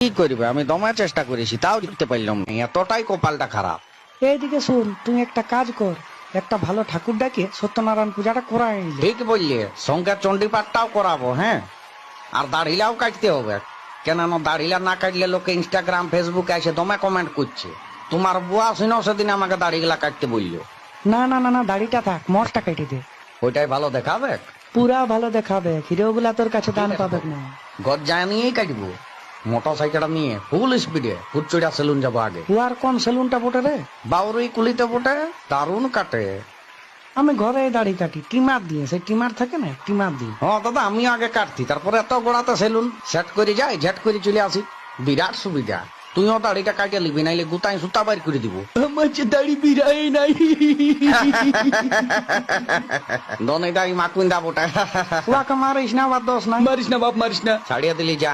কি করবে, আমি দমার চেষ্টা করেছি তাও জিততে পারলাম না, এতটাই কপালটা খারাপ। এইদিকে শুন, তুই একটা কাজ কর, একটা ভালো ঠাকুর ডাকে সত্যনারায়ণ পূজাটা করাই নিলে। ঠিক বললে, সঙ্গে চণ্ডী পাঠটাও করাবো। হ্যাঁ, আর দাড়িলাও কাটতে হবে, কেননা দাড়িলা না কাটলে লোকে ইনস্টাগ্রাম ফেসবুকে এসে দমে কমেন্ট করছে। তোমার বুয়া শুনেও সেদিন আমাকে দাড়িগুলা কাটতে বললো। না না না না, দাড়িটা থাক, মরটা কেটে দে। ওইটাই ভালো দেখাবে। পুরা ভালো দেখাবে, হিরোগুলা তোর কাছে দান পাবে না। গজ্জায় নিয়েই কাটবো, মোটর সাইকেলটা নিয়ে ফুল স্পিডে হুচ্চুড়া সেলুন যাবো আগে। ও আর কোন সেলুনটা বটে রে? বাউরই কুলিতে বটে, দারুণ কাটে। আমি ঘরে দাড়ি কাটি ট্রিমার দিয়ে, সেই ট্রিমার থাকে না, ট্রিমার দিয়ে। হ্যাঁ দাদা, আমিও আগে কাটতি, তারপরে এত গোড়াতে সেলুন সেট করে যাই, ঝেট করে চলে আসি। বিরাট সুবিধা। তুইও দাড়িটা কাটিয়ে লিবি, নাইলে গুতাই সুতা বাইর করে দিব। আমার যে দাড়ি বিরাই নাই। দনে দাড়ি মাকুন্দা বটে। ওয়াকে মারিস না, আবার দোষ নাই। মারিস না বাপ, মারিস না। ছাড়িয়ে দিলি যা।